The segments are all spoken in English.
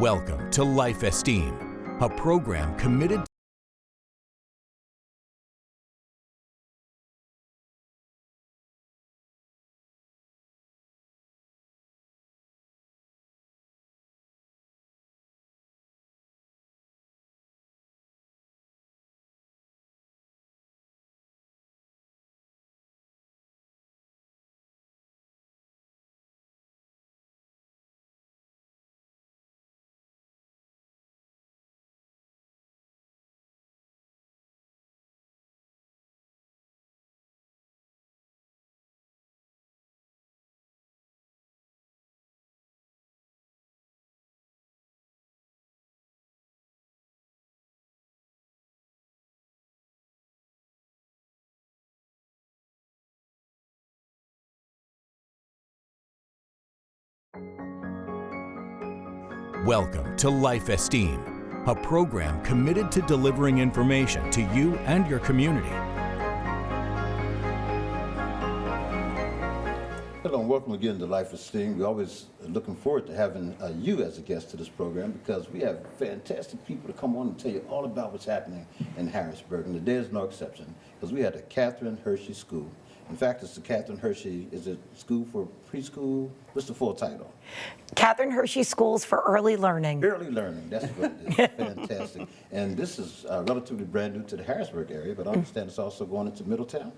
Welcome to Life Esteem, a program committed Welcome to Life Esteem, a program committed to delivering information to you and your community. Hello and welcome again to Life Esteem. We're always looking forward to having you as a guest to this program because we have fantastic people to come on and tell you all about what's happening in Harrisburg. And today is no exception because we had a Hershey School. In fact, it's the Hershey, is it school for preschool? What's the full title? Hershey Schools for Early Learning. Early Learning, that's what it is. Fantastic. And this is relatively brand new to the Harrisburg area, but I understand it's also going into Middletown.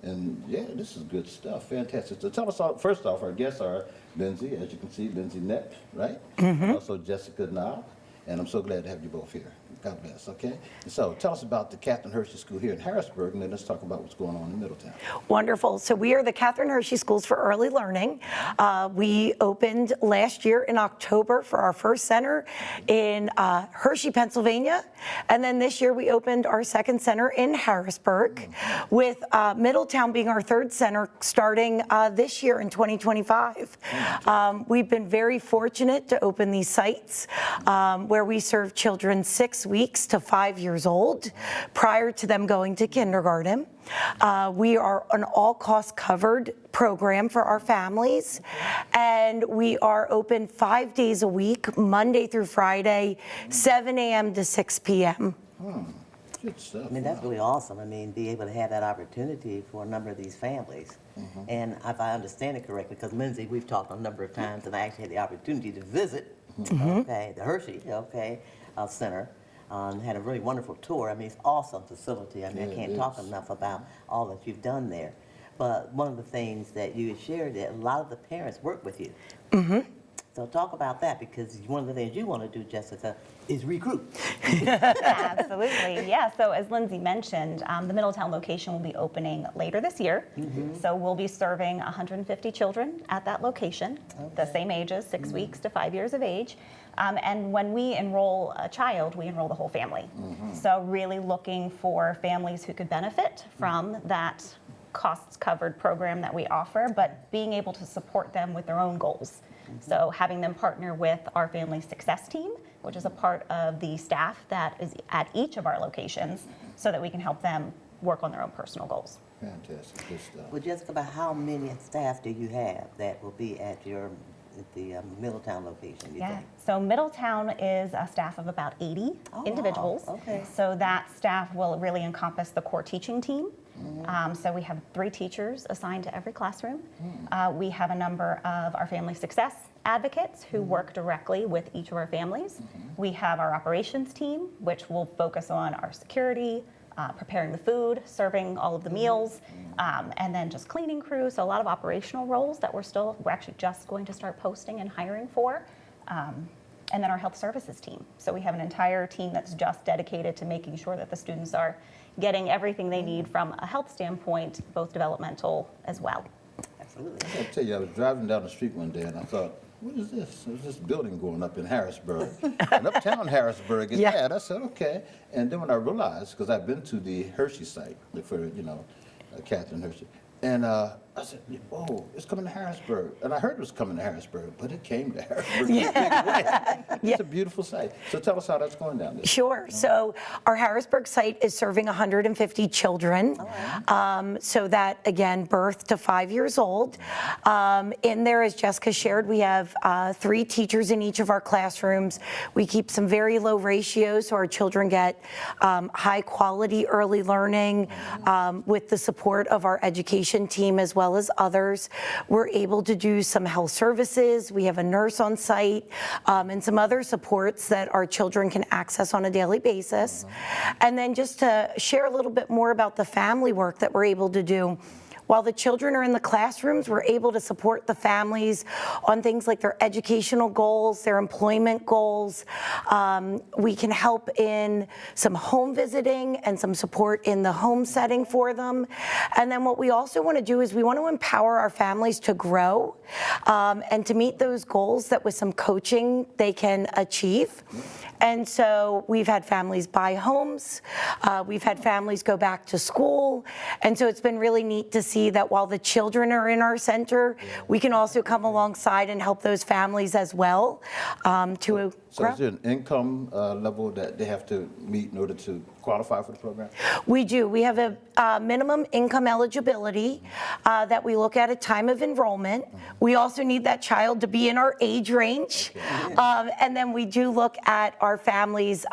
And yeah, this is good stuff. Fantastic. So tell us all, first off, our guests are Lindsay, as you can see, Lindsay Knepp, right? And also Jessica Knaub. And I'm so glad to have you both here. God bless, okay? So tell us about the Hershey School here in Harrisburg, and then let's talk about what's going on in Middletown. Wonderful. So we are the Hershey Schools for Early Learning. We opened last year in October for our first center in Hershey, Pennsylvania. And then this year we opened our second center in Harrisburg, with Middletown being our third center starting this year in 2025. We've been very fortunate to open these sites where we serve children 6 weeks to 5 years old prior to them going to kindergarten. We are an all-cost covered program for our families, and we are open 5 days a week, Monday through Friday, 7 a.m. to 6 p.m. Good stuff. I mean, that's really awesome. I mean, be able to have that opportunity for a number of these families. And if I understand it correctly, because Lindsay, we've talked a number of times, and I actually had the opportunity to visit, the Hershey, Center. Had a really wonderful tour. I mean, it's an awesome facility. I mean, I can't talk enough about all that you've done there. But one of the things that you had shared, that a lot of the parents work with you. So talk about that, because one of the things you want to do, Jessica, is recruit. Absolutely, yeah. So as Lindsay mentioned, the Middletown location will be opening later this year. So we'll be serving 150 children at that location, the same ages, 6 weeks to 5 years of age. And when we enroll a child, we enroll the whole family. So really looking for families who could benefit from that costs-covered program that we offer, but being able to support them with their own goals. So having them partner with our family success team, which is a part of the staff that is at each of our locations, so that we can help them work on their own personal goals. Fantastic, good stuff. Well, Jessica, about how many staff do you have that will be at the Middletown location, you think? So Middletown is a staff of about 80 individuals. Wow. Okay. So that staff will really encompass the core teaching team. So we have 3 teachers assigned to every classroom. We have a number of our family success advocates who work directly with each of our families. We have our operations team, which will focus on our security, preparing the food, serving all of the meals, and then just cleaning crew. So a lot of operational roles that we're actually just going to start posting and hiring for. And then our health services team. So we have an entire team that's just dedicated to making sure that the students are getting everything they need from a health standpoint, both developmental as well. Absolutely. I gotta tell you, I was driving down the street one day and I thought, what is this? There's this building going up in Harrisburg. And uptown Harrisburg is bad. I said, okay. And then when I realized, because I've been to the Hershey site for, Hershey. And I I said, oh, it's coming to Harrisburg. And I heard it was coming to Harrisburg, but it came to Harrisburg. Yeah. It's a beautiful site. So tell us how that's going down there. Sure. So our Harrisburg site is serving 150 children. So that, again, birth to 5 years old. In there, as Jessica shared, we have 3 teachers in each of our classrooms. We keep some very low ratios so our children get high quality early learning with the support of our education team as well as others. We're able to do some health services. We have a nurse on site and some other supports that our children can access on a daily basis. And then just to share a little bit more about the family work that we're able to do. While the children are in the classrooms, we're able to support the families on things like their educational goals, their employment goals. We can help in some home visiting and some support in the home setting for them. And then what we also want to do is we want to empower our families to grow and to meet those goals that with some coaching they can achieve. And so we've had families buy homes, we've had families go back to school, and so it's been really neat to see that while the children are in our center, we can also come alongside and help those families as well to So is there an income level that they have to meet in order to qualify for the program? We do. We have a minimum income eligibility that we look at time of enrollment. We also need that child to be in our age range. And then we do look at our families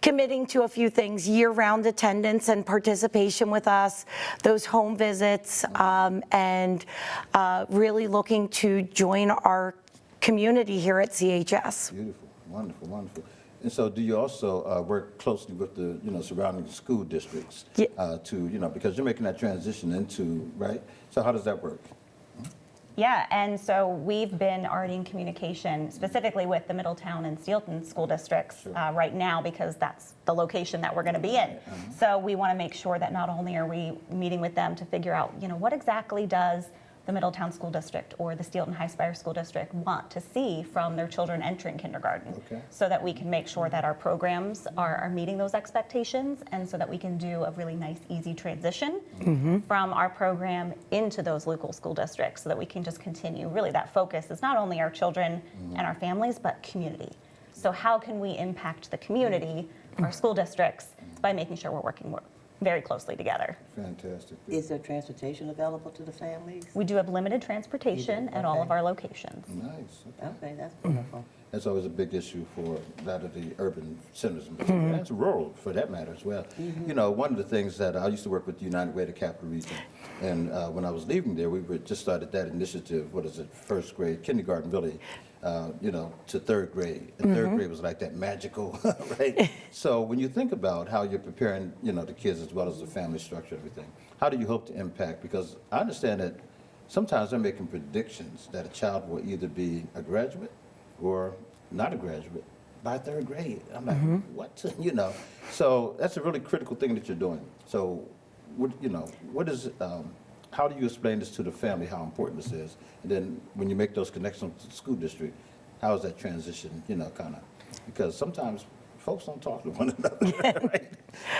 committing to a few things, year-round attendance and participation with us, those home visits, and really looking to join our community here at CHS. Beautiful. Wonderful, wonderful. And so do you also work closely with the, surrounding school districts to, because you're making that transition into, right? So how does that work? Yeah, and so we've been already in communication specifically with the Middletown and Steelton school districts right now because that's the location that we're going to be in. So we want to make sure that not only are we meeting with them to figure out, what exactly does the Middletown School District or the Steelton High Spire School District want to see from their children entering kindergarten, so that we can make sure that our programs are meeting those expectations, and so that we can do a really nice, easy transition from our program into those local school districts, so that we can just continue. Really, that focus is not only our children and our families, but community. So how can we impact the community, our school districts, by making sure we're working very closely together. Fantastic. Is there transportation available to the families? We do have limited transportation at all of our locations. Nice. Okay, that's wonderful. That's always a big issue for a lot of the urban centers, and that's rural for that matter as well. One of the things that I used to work with the United Way, the Capital Region, and when I was leaving there, we just started that initiative, first grade, kindergarten really, to third grade. And third grade was like that magical, right? So when you think about how you're preparing, the kids as well as the family structure and everything, how do you hope to impact? Because I understand that sometimes they're making predictions that a child will either be a graduate or not a graduate by third grade. I'm like, what? So that's a really critical thing that you're doing. So, what is, how do you explain this to the family, how important this is? And then when you make those connections to the school district, how is that transition, kind of? Because sometimes folks don't talk to one another, right?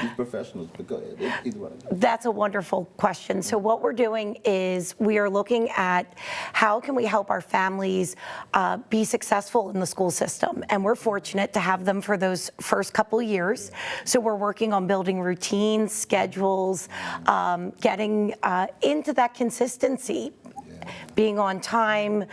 These professionals, but go ahead, either one. That's a wonderful question. So what we're doing is we are looking at how can we help our families be successful in the school system. And we're fortunate to have them for those first couple years. So we're working on building routines, schedules, getting into that consistency, being on time,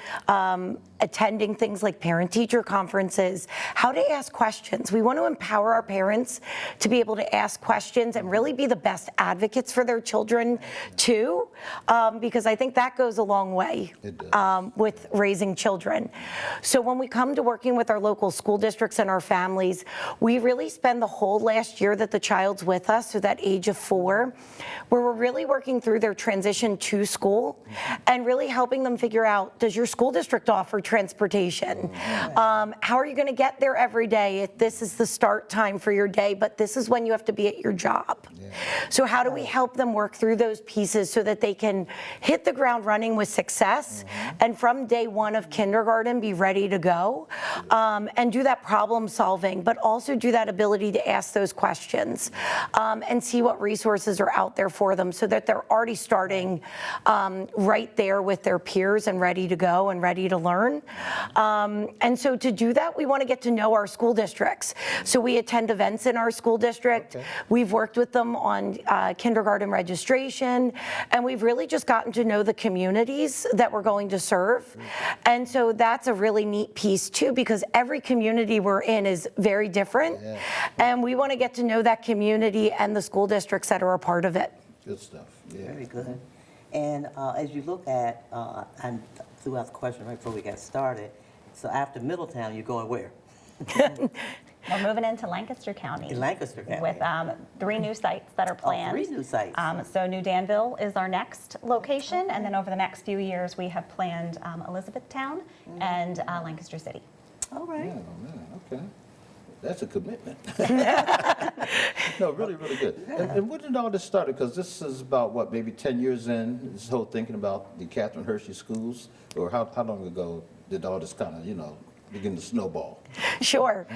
attending things like parent-teacher conferences, how to ask questions. We want to empower our parents to be able to ask questions and really be the best advocates for their children too, because I think that goes a long way with raising children. So when we come to working with our local school districts and our families, we really spend the whole last year that the child's with us, so that age of 4, where we're really working through their transition to school and really helping them figure out, does your school district offer transportation. How are you going to get there every day if this is the start time for your day, but this is when you have to be at your job? So how do we help them work through those pieces so that they can hit the ground running with success and from day one of kindergarten be ready to go, and do that problem solving, but also do that ability to ask those questions, and see what resources are out there for them so that they're already starting right there with their peers and ready to go and ready to learn. And so to do that, we want to get to know our school districts. So we attend events in our school district. We've worked with them on kindergarten registration, and we've really just gotten to know the communities that we're going to serve. And so that's a really neat piece too, because every community we're in is very different, and we want to get to know that community and the school districts that are a part of it. Good stuff. Yeah. Very good. And as you look at, and throughout the question right before we got started, so after Middletown, you're going where? We're moving into Lancaster County. In Lancaster County. With 3 new sites that are planned. 3 new sites. So New Danville is our next location, and then over the next few years, we have planned Elizabethtown and Lancaster City. All right. Yeah, man, okay. That's a commitment. No, really, really good. And when did all this start? Because this is about, what, maybe 10 years in, this whole thinking about the Catherine Hershey Schools? Or how long ago did all this kind of, begin to snowball? Sure.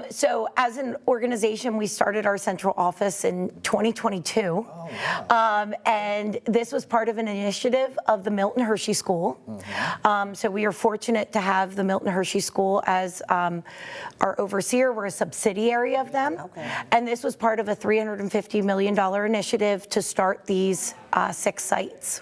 So as an organization, we started our central office in 2022. Oh, wow. And this was part of an initiative of the Milton Hershey School. So we are fortunate to have the Milton Hershey School as our overseer. We're a subsidiary of them. Okay. And this was part of a $350 million initiative to start these 6 sites.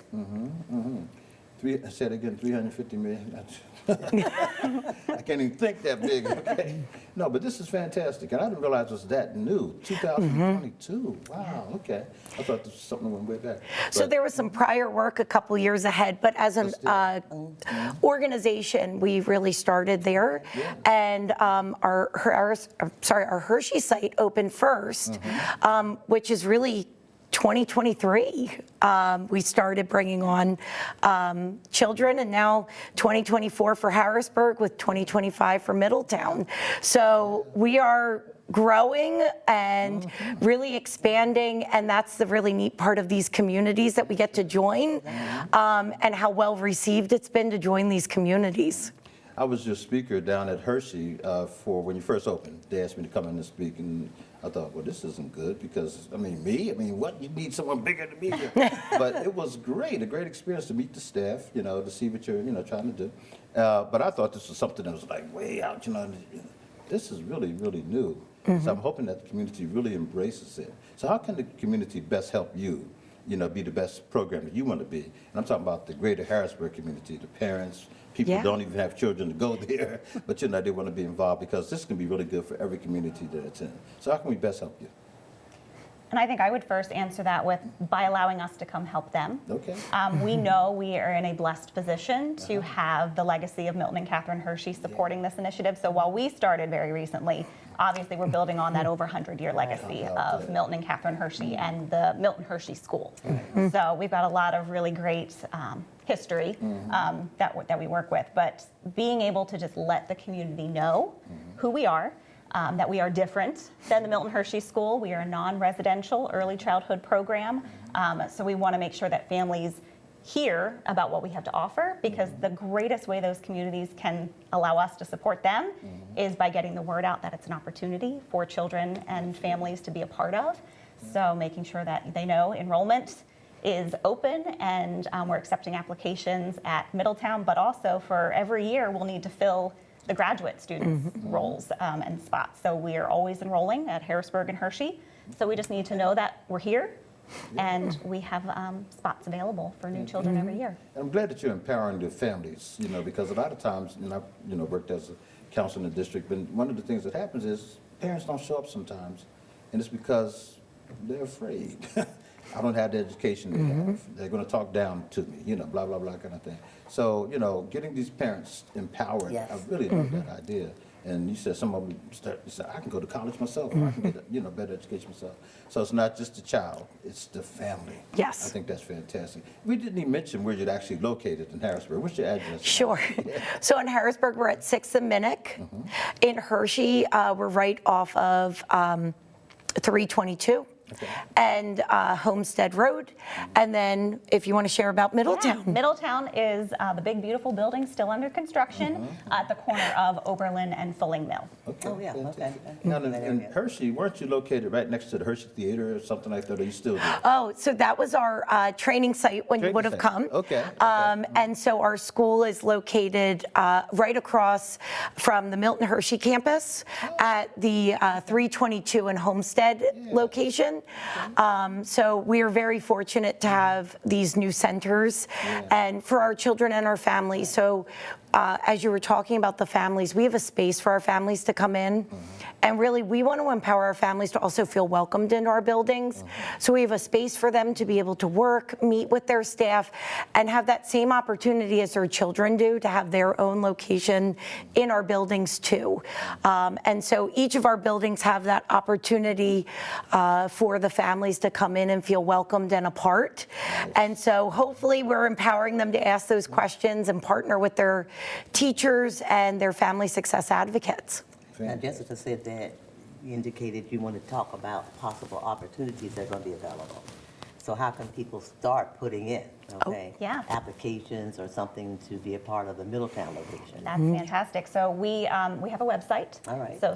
I said again, 350 million. I can't even think that big, okay? No, but this is fantastic, and I didn't realize it was that new, 2022. Wow, okay. I thought this was something that went way back. So But- there was some prior work a couple years ahead, but as an organization, we really started there. And our Hershey site opened first, which is really 2023. We started bringing on children, and now 2024 for Harrisburg with 2025 for Middletown. So we are growing and really expanding, and that's the really neat part of these communities that we get to join, and how well received it's been to join these communities. I was your speaker down at Hershey for when you first opened. They asked me to come in and speak, and I thought, well, this isn't good because, what? You need someone bigger to be here. But it was great, a great experience to meet the staff, to see what you're, trying to do. But I thought this was something that was like way out, This is really, really new. So I'm hoping that the community really embraces it. So how can the community best help you, be the best program that you want to be? And I'm talking about the greater Harrisburg community, the parents, people who don't even have children to go there, but they want to be involved, because this can be really good for every community that it's in. So how can we best help you? And I think I would first answer that by allowing us to come help them. Okay. We know we are in a blessed position to have the legacy of Milton and Catherine Hershey supporting this initiative. So while we started very recently, obviously we're building on that over 100-year legacy of Milton and Catherine Hershey and the Milton Hershey School. So we've got a lot of really great history that we work with. But being able to just let the community know who we are, that we are different than the Milton Hershey School. We are a non-residential early childhood program. So we want to make sure that families hear about what we have to offer, because the greatest way those communities can allow us to support them is by getting the word out that it's an opportunity for children and families to be a part of. So making sure that they know enrollment is open, and we're accepting applications at Middletown, but also for every year we'll need to fill the graduate students' roles and spots. So we are always enrolling at Harrisburg and Hershey. So we just need to know that we're here, and we have spots available for new children every year. I'm glad that you're empowering the families, because a lot of times, I've worked as a counselor in the district, but one of the things that happens is parents don't show up sometimes, and it's because they're afraid. I don't have the education they have. They're going to talk down to me, blah, blah, blah kind of thing. So, getting these parents empowered, I really love that idea. And you said some of them said, I can go to college myself, or I can get a better education myself. So it's not just the child, it's the family. Yes. I think that's fantastic. We didn't even mention where you're actually located in Harrisburg. What's your address? Sure. So in Harrisburg, we're at 6th and Minnick. In Hershey, we're right off of 322. Okay. And Homestead Road. And then if you want to share about Middletown. Yeah, Middletown is the big, beautiful building still under construction at the corner of Oberlin and Fulling Mill. Okay. Oh, yeah, fantastic. okay. Now, That in area. Hershey, weren't you located right next to the Hershey Theater or something like that, or you still do? Oh, so that was our training site when you Training would have site. come. Okay, And so our school is located right across from the Milton Hershey campus at the 322 and Homestead location. So we are very fortunate to have these new centers and for our children and our families. So as you were talking about the families, we have a space for our families to come in. And really, we want to empower our families to also feel welcomed in our buildings. So we have a space for them to be able to work, meet with their staff, and have that same opportunity as their children do to have their own location in our buildings too. And so each of our buildings have that opportunity for the families to come in and feel welcomed and a part. And so hopefully we're empowering them to ask those questions and partner with their teachers and their family success advocates. Now, Jessica said that you indicated you want to talk about possible opportunities that are going to be available. So how can people start putting in, okay? yeah. Applications or something to be a part of the Middletown location? That's fantastic. So we have a website. All right. So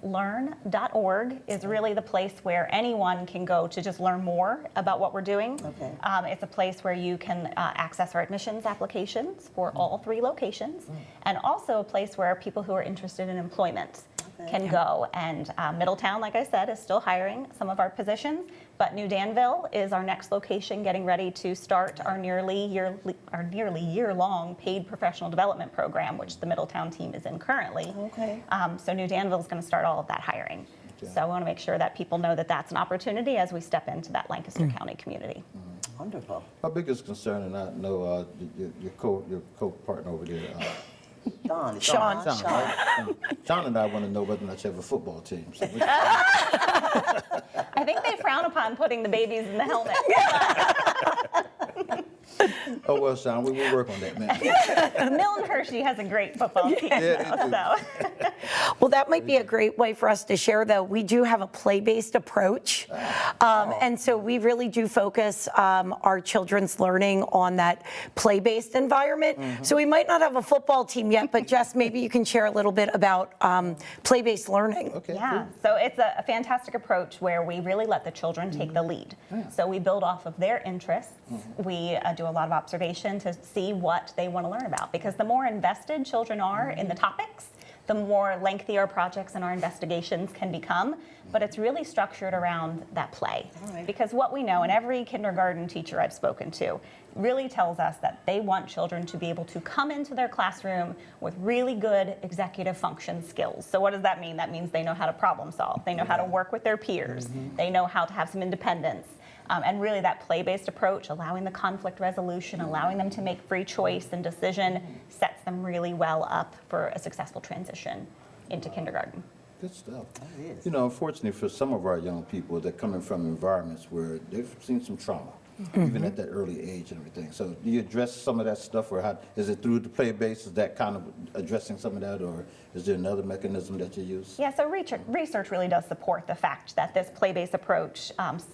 chslearn.org is really the place where anyone can go to just learn more about what we're doing. Okay. It's a place where you can access our admissions applications for all 3 locations, and also a place where people who are interested in employment can go. And Middletown, like I said, is still hiring some of our positions, but New Danville is our next location, getting ready to start our nearly year-long paid professional development program, which the Middletown team is in currently. Okay. So New Danville is going to start all of that hiring. So I want to make sure that people know that that's an opportunity as we step into that Lancaster County community. Wonderful. My biggest concern, and I know your co-partner over there, Sean. Sean. Sean and I want to know whether or not you have a football team. So I think they frown upon putting the babies in the helmet. oh, well, Sean, we will work on that, man. Milton Hershey has a great football team. Yeah, So. Well, that might be a great way for us to share, though. We do have a play-based approach. And so we really do focus our children's learning on that play-based environment. So we might not have a football team yet, but Jess, maybe you can share a little bit about play-based learning. Okay, Yeah, so it's a fantastic approach where we really let the children take the lead. So we build off of their interests. We do a lot of observation to see what they want to learn about, because the more invested children are in the topics, the more lengthy our projects and our investigations can become. But it's really structured around that play. right. Because what we know, and every kindergarten teacher I've spoken to really tells us that they want children to be able to come into their classroom with really good executive function skills. So what does that mean? That means they know how to problem solve. They know how to work with their peers. They know how to have some independence. And really that play-based approach, allowing the conflict resolution, allowing them to make free choice and decision, sets them really well up for a successful transition into kindergarten. good stuff. It is. You know, unfortunately for some of our young people, they're coming from environments where they've seen some trauma, even at that early age and everything. So do you address some of that stuff, or how, is it through the play base? Is that kind of addressing some of that, or is there another mechanism that you use? Yeah, so research really does support the fact that this play-based approach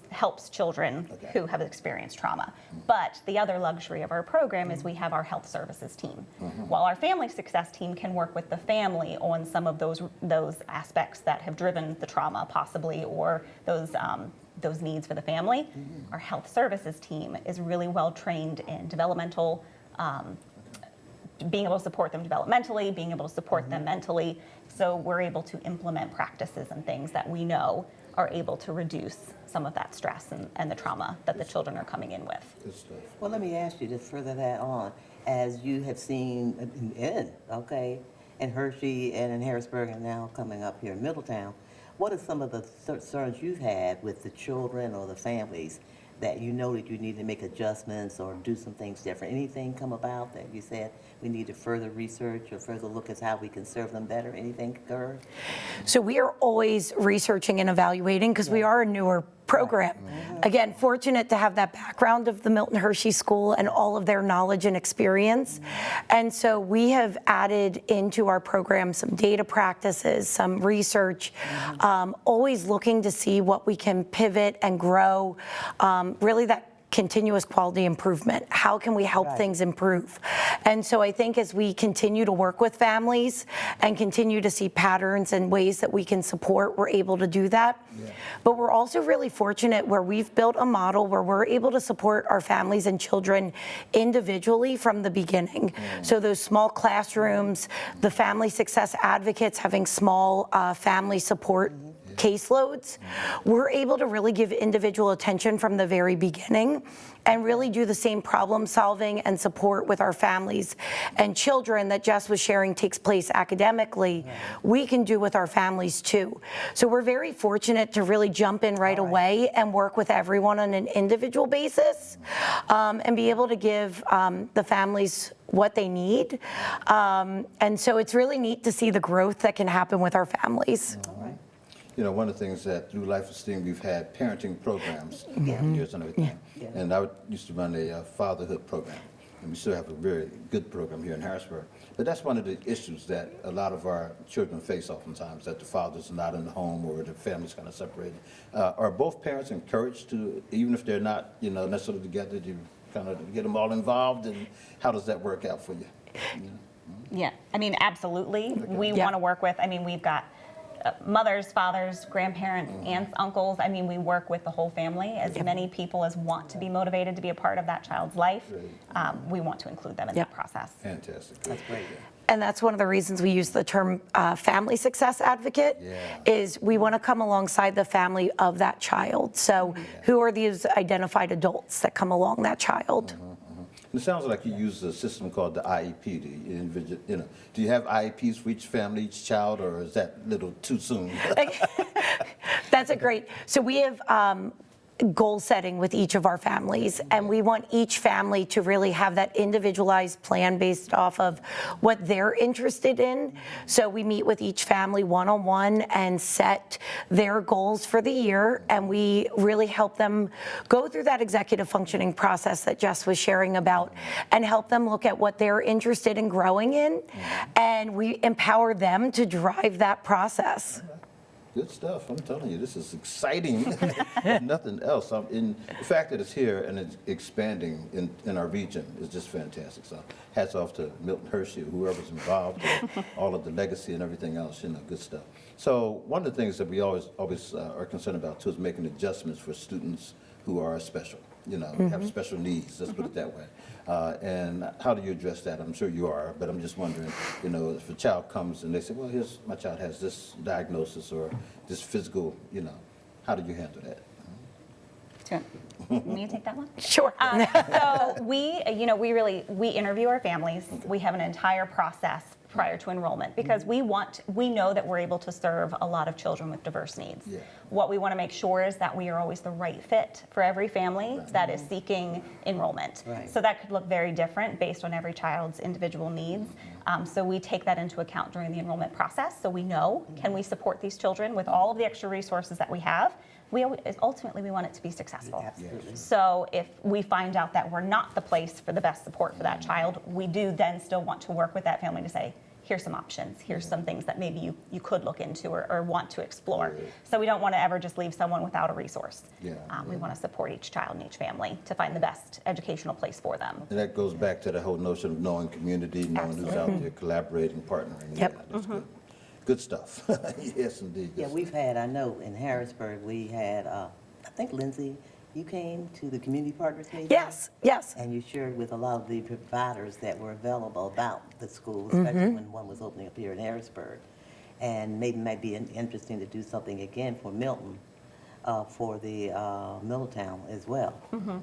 helps children who have experienced trauma. But the other luxury of our program is we have our health services team. While our family success team can work with the family on some of those aspects that have driven the trauma possibly, or those needs for the family, our health services team is really well trained in developmental being able to support them developmentally, being able to support them mentally. So we're able to implement practices and things that we know are able to reduce some of that stress and the trauma that the children are coming in with. Good stuff. Well, let me ask you to further that on. As you have seen in Hershey and in Harrisburg and now coming up here in Middletown, what are some of the concerns you've had with the children or the families that you know that you need to make adjustments or do some things different? Anything come about that you said we need to further research or further look at how we can serve them better? Anything occur? So we are always researching and evaluating because we are a newer program. Again, fortunate to have that background of the Milton Hershey School and all of their knowledge and experience. And so we have added into our program some data practices, some research, always looking to see what we can pivot and grow, really that continuous quality improvement. How can we help things improve? And so I think as we continue to work with families and continue to see patterns and ways that we can support, we're able to do that. But we're also really fortunate where we've built a model where we're able to support our families and children individually from the beginning. So those small classrooms, the family success advocates having small family support caseloads, we're able to really give individual attention from the very beginning and really do the same problem solving and support with our families and children that Jess was sharing takes place academically, we can do with our families too. So we're very fortunate to really jump in right away and work with everyone on an individual basis and be able to give the families what they need. And so it's really neat to see the growth that can happen with our families. You know, one of the things that through Life Esteem, we've had parenting programs over the years and everything. And I used to run a fatherhood program. And we still have a very good program here in Harrisburg. But that's one of the issues that a lot of our children face oftentimes, that the father's not in the home or the family's kind of separated. Are both parents encouraged to, even if they're not, you know, necessarily together, to kind of get them all involved? And how does that work out for you? Yeah, I mean, absolutely. We want to work with, I mean, we've got mothers, fathers, grandparents, aunts, uncles. I mean, we work with the whole family. As many people as want to be motivated to be a part of that child's life, we want to include them in that process. Fantastic. That's great. And that's one of the reasons we use the term family success advocate, is we want to come alongside the family of that child. So who are these identified adults that come along that child? It sounds like you use a system called the IEP. Do you have IEPs for each family, each child, or is that a little too soon? That's a great, so we have goal setting with each of our families, and we want each family to really have that individualized plan based off of what they're interested in. So we meet with each family one-on-one and set their goals for the year, and we really help them go through that executive functioning process that Jess was sharing about and help them look at what they're interested in growing in, and we empower them to drive that process. Good stuff. I'm telling you, this is exciting. If nothing else. In the fact that it's here and it's expanding in our region is just fantastic. So hats off to Milton Hershey, whoever's involved, all of the legacy and everything else, you know, good stuff. So one of the things that we always are concerned about too is making adjustments for students who are special, you know, have special needs, let's put it that way. And how do you address that? I'm sure you are, but I'm just wondering, you know, if a child comes and they say, well, my child has this diagnosis or this physical, you know, how do you handle that? Me take that one? Sure. So we interview our families. We have an entire process prior to enrollment because we know that we're able to serve a lot of children with diverse needs. What we want to make sure is that we are always the right fit for every family that is seeking enrollment. So that could look very different based on every child's individual needs. So we take that into account during the enrollment process. So we know, can we support these children with all of the extra resources that we have? Ultimately, we want it to be successful. So if we find out that we're not the place for the best support for that child, we do then still want to work with that family to say, here's some options, here's some things that maybe you could look into or want to explore. So we don't want to ever just leave someone without a resource. We want to support each child and each family to find the best educational place for them. And that goes back to the whole notion of knowing community, knowing who's out there, collaborating, partnering. That's good. Good stuff. Yes, indeed. Yeah, we've had, I know in Harrisburg, we had, I think Lindsay, you came to the community partners meeting? Yes. And you shared with a lot of the providers that were available about the school, especially when one was opening up here in Harrisburg. And maybe it might be interesting to do something again for Milton for the Middletown as well,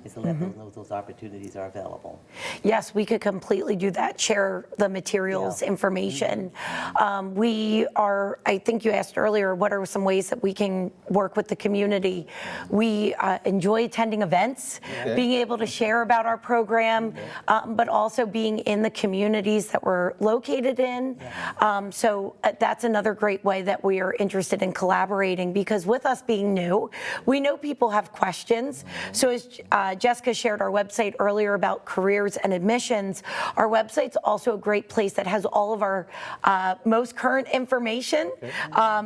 is to let them know those opportunities are available. Yes, we could completely do that, share the materials, information. We are, I think you asked earlier, what are some ways that we can work with the community? We enjoy attending events, being able to share about our program, but also being in the communities that we're located in. So that's another great way that we are interested in collaborating, because with us being new, we know people have questions. So as Jessica shared our website earlier about careers and admissions, our website's also a great place that has all of our most current information,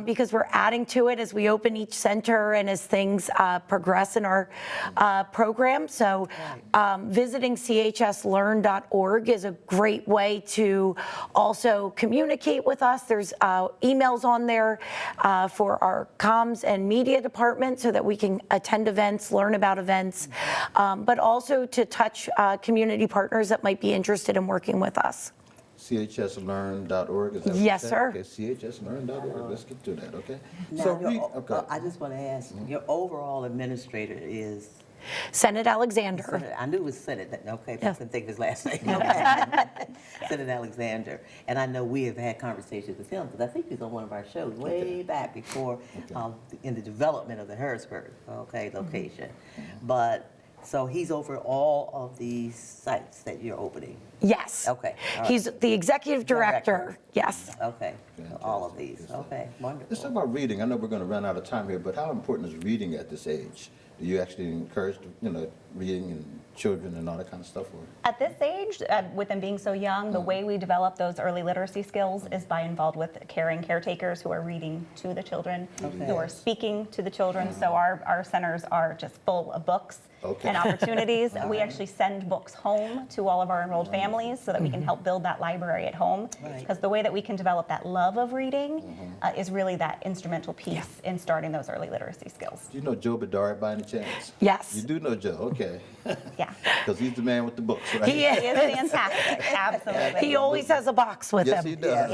because we're adding to it as we open each center and as things progress in our program. So visiting chslearn.org is a great way to also communicate with us. There's emails on there for our comms and media department so that we can attend events, learn about events, but also to touch community partners that might be interested in working with us. chslearn.org, is that what you Yes, said? sir. Okay, chslearn.org, let's get to that, okay? Now, I just want to ask, your overall administrator is? Senate Alexander. Senate, I knew it was Senate, okay, I Yes. couldn't think of his last name. Okay. Senate Alexander. And I know we have had conversations with him, because I think he was on one of our shows way back before, in the development of the Harrisburg, location. But, so he's over all of these sites that you're opening? Yes. Okay. All right. He's the executive director. Director. Yes. Okay, all of these, okay, wonderful. Let's talk about reading. I know we're going to run out of time here, but how important is reading at this age? Do you actually encourage, reading and children and all that kind of stuff? Or? At this age, with them being so young, the way we develop those early literacy skills is by involved with caretakers who are reading to the children, who are speaking to the children. So our centers are just full of books and opportunities. We actually send books home to all of our enrolled families so that we can help build that library at home. Because the way that we can develop that love of reading is really that instrumental piece in starting those early literacy skills. Do you know Joe Bedard by any chance? Yes. You do know Joe, okay. Yeah. Because he's the man with the books, right? He It is. is fantastic, absolutely. He always has a box with Yes, him. he does.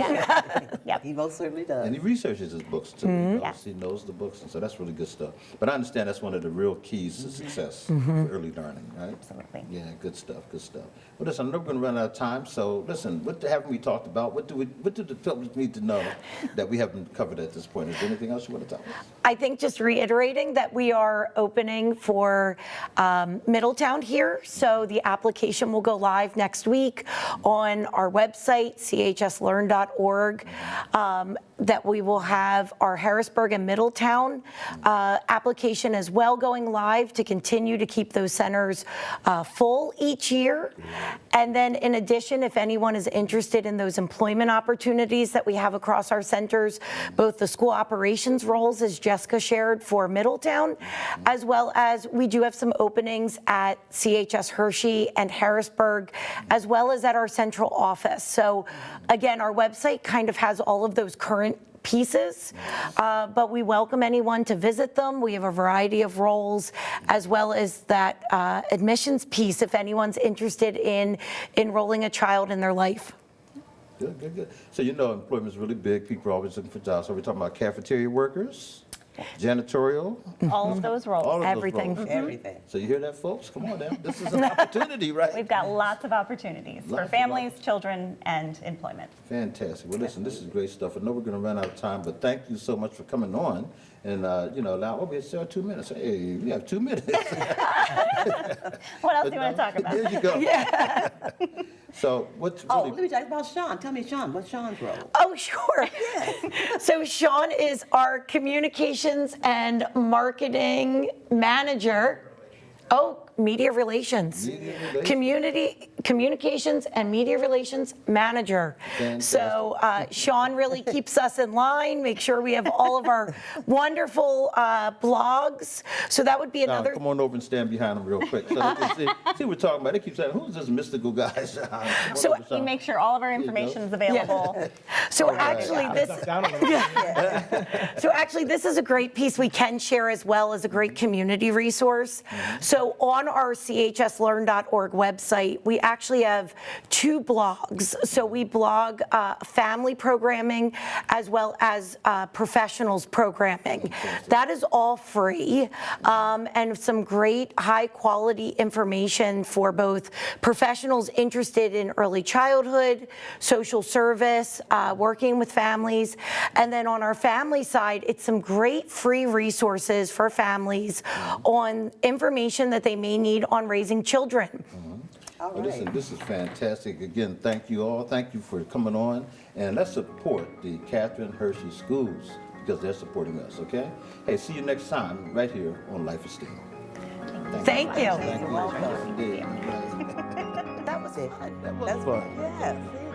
Yep. He most certainly does. And he researches his books too. Yes. He knows the books, and so that's really good stuff. But I understand that's one of the real keys to success for early learning, right? Absolutely. Yeah, good stuff, good stuff. Well, listen, I know we're going to run out of time, so listen, what haven't we talked about? What do the public need to know that we haven't covered at this point? Is there anything else you want to tell us? I think just reiterating that we are opening for Middletown here. So the application will go live next week on our website, chslearn.org. That we will have our Harrisburg and Middletown application as well going live to continue to keep those centers full each year. And then in addition, if anyone is interested in those employment opportunities that we have across our centers, both the school operations roles, as Jessica shared, for Middletown, as well as we do have some openings at CHS Hershey and Harrisburg, as well as at our central office. So again, our website kind of has all of those current pieces, but we welcome anyone to visit them. We have a variety of roles, as well as that admissions piece if anyone's interested in enrolling a child in their life. Good, good, good. So employment is really big. People are always looking for jobs. So we're talking about cafeteria workers, janitorial, All of those roles. all of Everything. those roles. Everything. So you hear that, folks? Come on now. This is an opportunity, right? We've got lots of opportunities Lots for of families, children, and employment. Fantastic. Well, listen, this is great stuff. I know we're going to run out of time, but thank you so much for coming on. And, we still have 2 minutes. Hey, we have 2 minutes. What else do you want to talk about? There you go. So what's Oh, really... let me talk about Sean. Tell me, Sean, what's Sean's role? Oh, sure. So Sean is our communications and marketing manager. Oh, media relations. Communications and media relations manager. Fantastic. So Sean really keeps us in line, make sure we have all of our wonderful blogs. So that would be Now, another. come on over and stand behind them real quick so they can see what we're talking about. They keep saying, who's this mystical guy? So We make sure all of our information is available. So actually, this. actually, this is a great piece we can share as well as a great community resource. So on our chslearn.org website, we actually have 2 blogs. So we blog family programming as well as professionals programming. That is all free, and some great high quality information for both professionals interested in early childhood, social service, working with families, and then on our family side, it's some great free resources for families on information that they may need on raising children. All Well, right. listen, this is fantastic. Again, thank you all. Thank you for coming on. And let's support the Catherine Hershey Schools because they're supporting us, okay? Hey, see you next time right here on Life Esteem. Thank you. Thank you. welcome. Yes, indeed. That was fun. That was That's fun. Yes.